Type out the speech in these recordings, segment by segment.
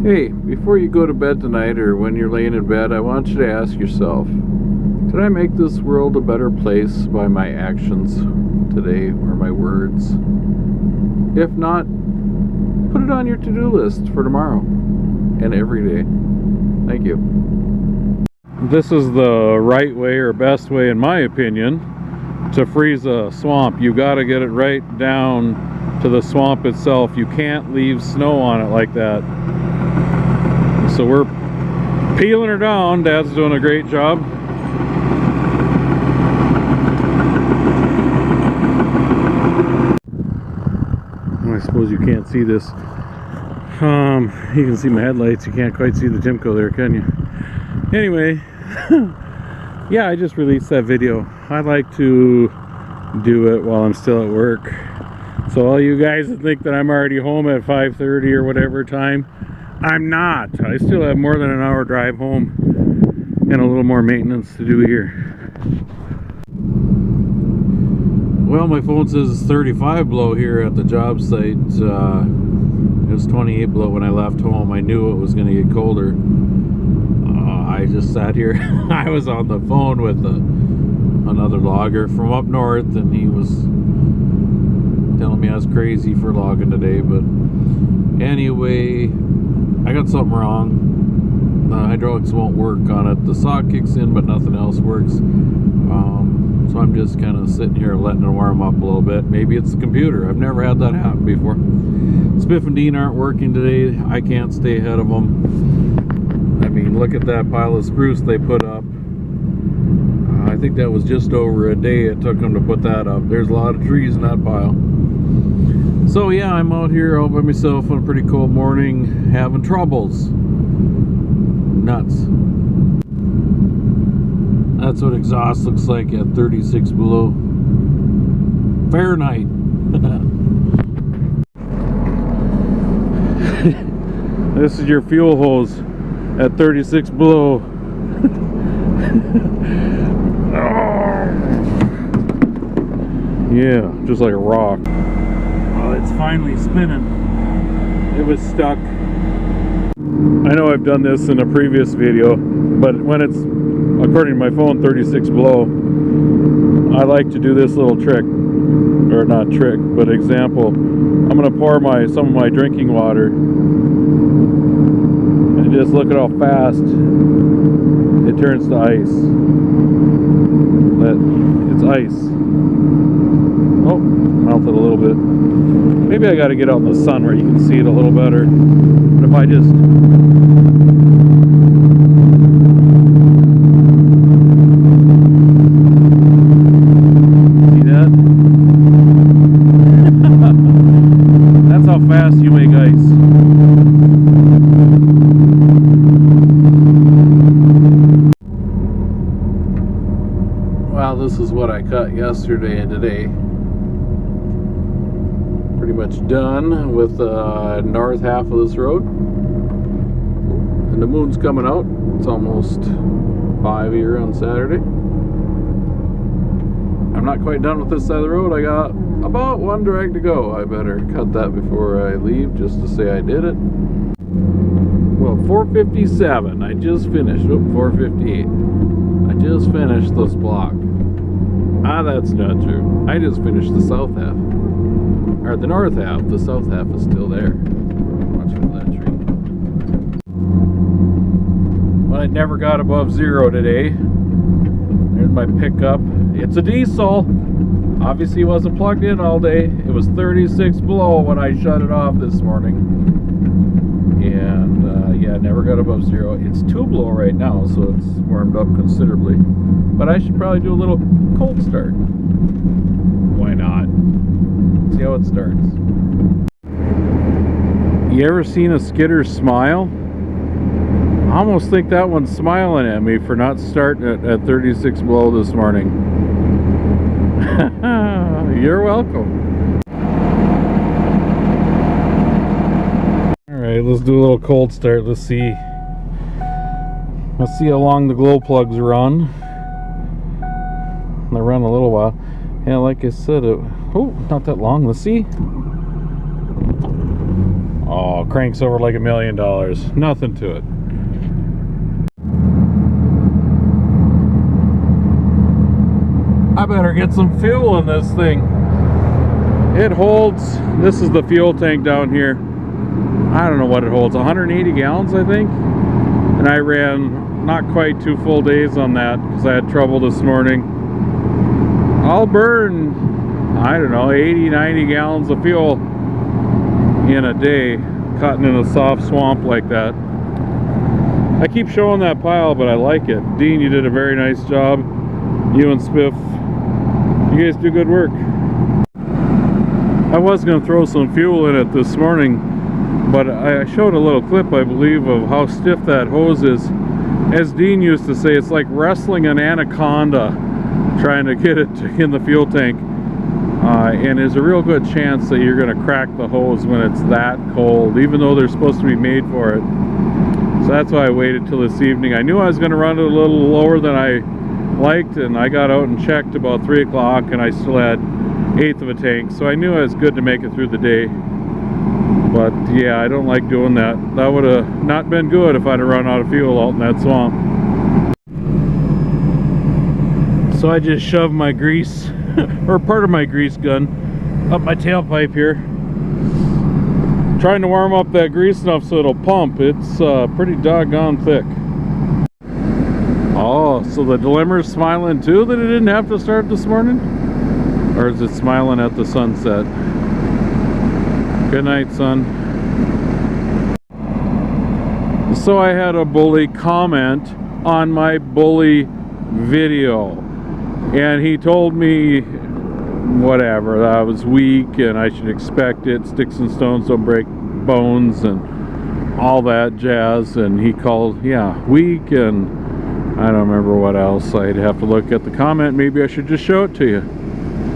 Hey, before you go to bed tonight or when you're laying in bed, I want you to ask yourself, did I make this world a better place by my actions today or my words? If not, put it on your to-do list for tomorrow and every day. Thank you. This is the right way or best way, in my opinion, to freeze a swamp. You got to get it right down to the swamp itself. You can't leave snow on it like that. So we're peeling her down. Dad's doing a great job. I suppose you can't see this. You can see my headlights. You can't quite see the Timbco there, can you? Anyway, yeah, I just released that video. I like to do it while I'm still at work. So all you guys that think that I'm already home at 5:30 or whatever time, I'm not. I still have more than an hour drive home and a little more maintenance to do here. Well, my phone says it's 35 below here at the job site. It was 28 below when I left home. I knew it was going to get colder. I just sat here. I was on the phone with another logger from up north, and he was telling me I was crazy for logging today. But anyway, I got something wrong. The hydraulics won't work on it. The saw kicks in, but nothing else works. So I'm just kind of sitting here letting it warm up a little bit. Maybe it's the computer. I've never had that happen before. Spiff and Dean aren't working today. I can't stay ahead of them. I mean, look at that pile of spruce they put up. I think that was just over a day it took them to put that up. There's a lot of trees in that pile. So yeah, I'm out here all by myself on a pretty cold morning, having troubles. Nuts. That's what exhaust looks like at 36 below Fahrenheit. This is your fuel hose at 36 below. Yeah, just like a rock. Oh, it's finally spinning. It was stuck. I know I've done this in a previous video, but when it's, according to my phone, 36 below, I like to do this little trick, or not trick, but example. I'm going to pour some of my drinking water, and just look at how fast it turns to ice. It's ice. Oh, melted a little bit. Maybe I got to get out in the sun where you can see it a little better. But if I just... See that? That's how fast you make ice. Wow, this is what I cut yesterday and today. Pretty much done with the north half of this road, and the moon's coming out. It's almost 5 here on Saturday. I'm not quite done with this side of the road. I got about one drag to go. I better cut that before I leave, just to say I did it. Well, 4:57. I just finished. 4:58. I just finished this block. That's not true. I just finished the south half. Or the north half. The south half is still there. Watch for that tree. Well, it never got above 0 today. There's my pickup. It's a diesel. Obviously it wasn't plugged in all day. It was 36 below when I shut it off this morning. And yeah, it never got above 0. It's 2 below right now, so it's warmed up considerably. But I should probably do a little cold start. Why not? See how it starts. You ever seen a skidder smile? I almost think that one's smiling at me for not starting it at 36 below this morning. You're welcome. Alright, let's do a little cold start. Let's see how long the glow plugs run. They run a little while. Yeah, like I said, not that long. Let's see. Oh, know, cranks over like $1 million. Nothing to it. I better get some fuel in this thing. It holds, this is the fuel tank down here. I don't know what it holds, 180 gallons I think. And I ran not quite 2 full days on that because I had trouble this morning. I'll burn, I don't know, 80, 90 gallons of fuel in a day, cutting in a soft swamp like that. I keep showing that pile, but I like it. Dean, you did a very nice job. You and Spiff, you guys do good work. I was going to throw some fuel in it this morning, but I showed a little clip, I believe, of how stiff that hose is. As Dean used to say, it's like wrestling an anaconda trying to get it in the fuel tank. And there's a real good chance that you're going to crack the hose when it's that cold, even though they're supposed to be made for it. So that's why I waited till this evening. I knew I was going to run it a little lower than I liked, and I got out and checked about 3 o'clock, and I still had 1/8 of a tank, so I knew I was good to make it through the day. But yeah, I don't like doing that. That would have not been good if I'd have run out of fuel out in that swamp. So I just shoved my grease, or part of my grease gun, up my tailpipe here. Trying to warm up that grease enough so it'll pump. It's pretty doggone thick. Oh, so the dilemma's smiling too that it didn't have to start this morning? Or is it smiling at the sunset? Good night, son. So I had a bully comment on my bully video, and he told me whatever, that I was weak and I should expect it, sticks and stones don't break bones and all that jazz. And he called, yeah, weak, and I don't remember what else. I'd have to look at the comment. Maybe I should just show it to you.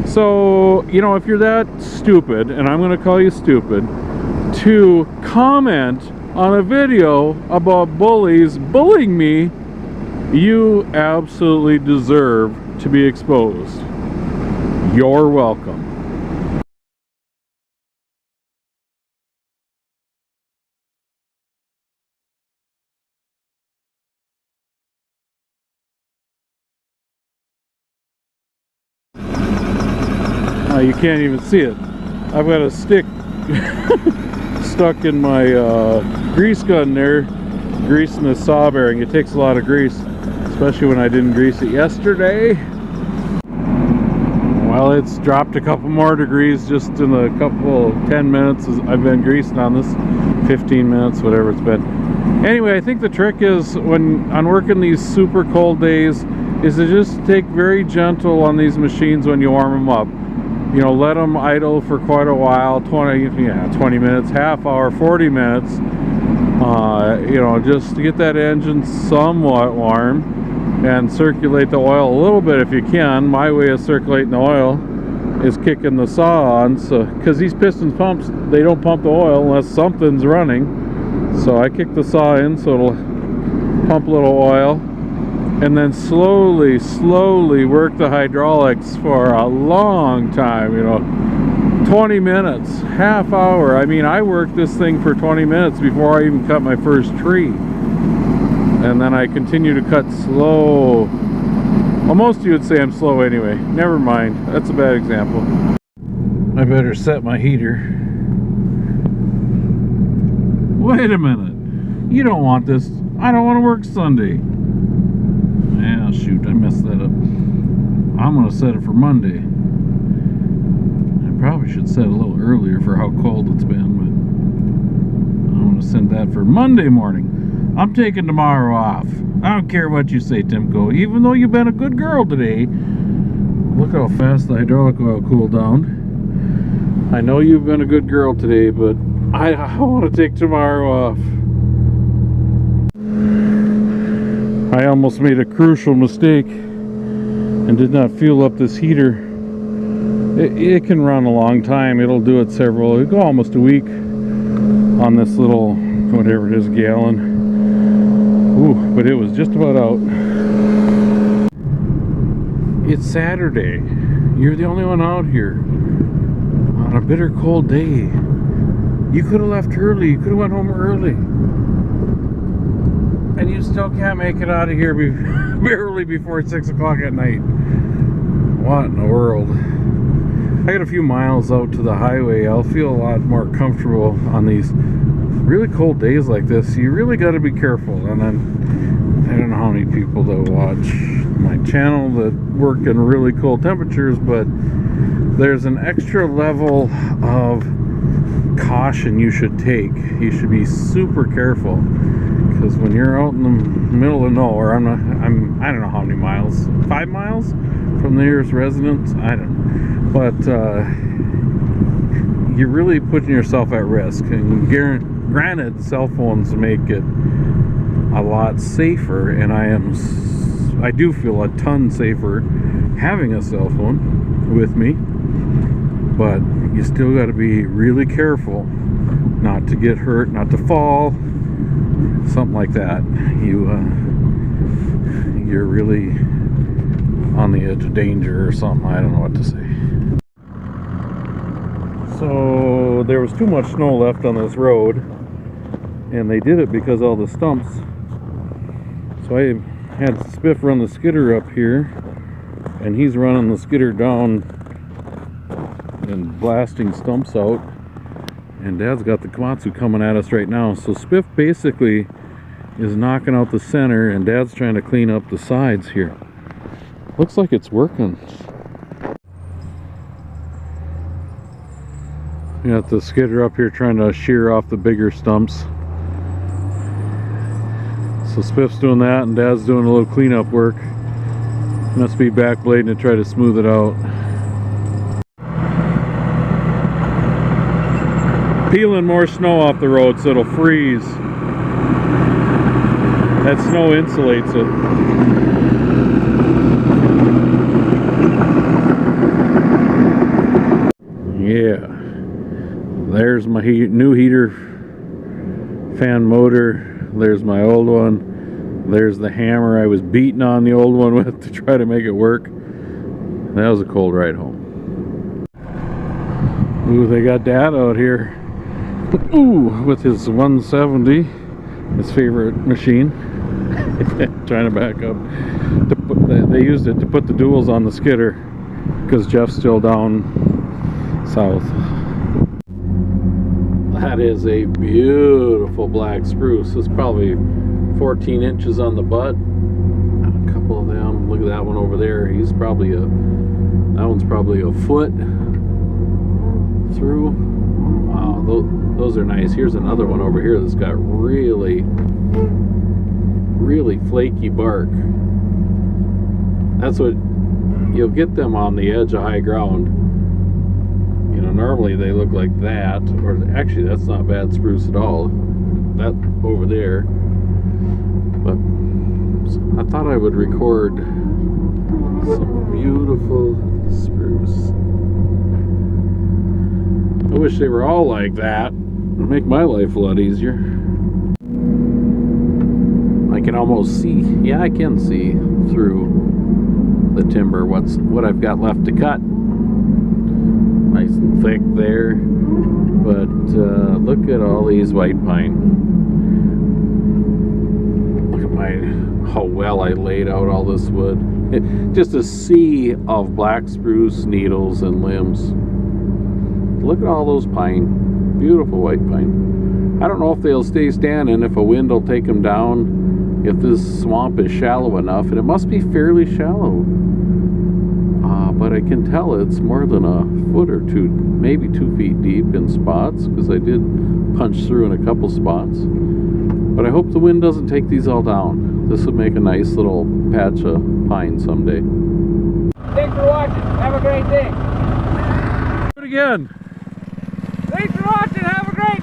So, you know, if you're that stupid, and I'm going to call you stupid, to comment on a video about bullies bullying me, you absolutely deserve to be exposed. You're welcome. You can't even see it. I've got a stick stuck in my grease gun there, greasing the saw bearing. It takes a lot of grease, especially when I didn't grease it yesterday. Well, it's dropped a couple more degrees just in a couple 10 minutes. I've been greasing on this, 15 minutes, whatever it's been. Anyway, I think the trick is when I'm working these super cold days is to just take very gentle on these machines when you warm them up. You know, let them idle for quite a while, 20 minutes, half hour, 40 minutes, you know, just to get that engine somewhat warm and circulate the oil a little bit if you can. My way of circulating the oil is kicking the saw on, so because these piston pumps, they don't pump the oil unless something's running. So I kick the saw in so it'll pump a little oil, and then slowly work the hydraulics for a long time, you know, 20 minutes, half hour. I mean, I worked this thing for 20 minutes before I even cut my first tree. And then I continue to cut slow. Well, most of you would say I'm slow anyway. Never mind, that's a bad example. I better set my heater. Wait a minute. You don't want this. I don't want to work Sunday. Yeah, shoot, I messed that up. I'm going to set it for Monday. I probably should set it a little earlier for how cold it's been, but I'm going to send that for Monday morning. I'm taking tomorrow off. I don't care what you say, Timbco. Even though you've been a good girl today. Look how fast the hydraulic oil cooled down. I know you've been a good girl today, but I want to take tomorrow off. I almost made a crucial mistake and did not fuel up this heater. It can run a long time. It'll do it it'll go almost a week on this little, whatever it is, gallon. Ooh, but it was just about out. It's Saturday. You're the only one out here on a bitter cold day. You could have left early. You could have went home early. And you still can't make it out of here barely before 6 o'clock at night. What in the world? I got a few miles out to the highway. I'll feel a lot more comfortable on these really cold days like this. You really got to be careful. And then I don't know how many people that watch my channel that work in really cold temperatures, but there's an extra level of caution you should take. You should be super careful, because when you're out in the middle of nowhere, I don't know how many miles, 5 miles from the nearest residence, I don't know, but you're really putting yourself at risk. And granted, cell phones make it a lot safer, and I do feel a ton safer having a cell phone with me, but you still got to be really careful not to get hurt, not to fall, something like that. You're really on the edge of danger or something. I don't know what to say. So there was too much snow left on this road, and they did it because all the stumps. So I had Spiff run the skidder up here, and he's running the skidder down and blasting stumps out. And Dad's got the Komatsu coming at us right now. So Spiff basically is knocking out the center, and Dad's trying to clean up the sides here. Looks like it's working. We got the skidder up here trying to shear off the bigger stumps. So Spiff's doing that, and Dad's doing a little cleanup work. Must be backblading to try to smooth it out. Peeling more snow off the road so it'll freeze. That snow insulates it. Yeah. There's my new heater fan motor. There's my old one. There's the hammer I was beating on the old one with to try to make it work. That was a cold ride home. Ooh, they got Dad out here. Ooh, with his 170, his favorite machine. Trying to back up. They used it to put the duals on the skidder because Jeff's still down south. That is a beautiful black spruce. It's probably 14 inches on the butt. A couple of them. Look at that one over there. That one's probably a foot through. Wow, those are nice. Here's another one over here that's got really flaky bark. That's what you'll get them on the edge of high ground. You know, normally they look like that, or actually that's not bad spruce at all. That over there. But I thought I would record some beautiful spruce. I wish they were all like that. It'd make my life a lot easier. I can almost see, yeah, I can see through the timber what I've got left to cut. Nice and thick there. But look at all these white pine. Look at how well I laid out all this wood. Just a sea of black spruce needles and limbs. Look at all those pine. Beautiful white pine. I don't know if they'll stay standing, if a wind will take them down, if this swamp is shallow enough, and it must be fairly shallow. But I can tell it's more than a foot or two, maybe 2 feet deep in spots, because I did punch through in a couple spots. But I hope the wind doesn't take these all down. This would make a nice little patch of pine someday. Thanks for watching. Have a great day. Do it again. Thanks for watching. Have a great day.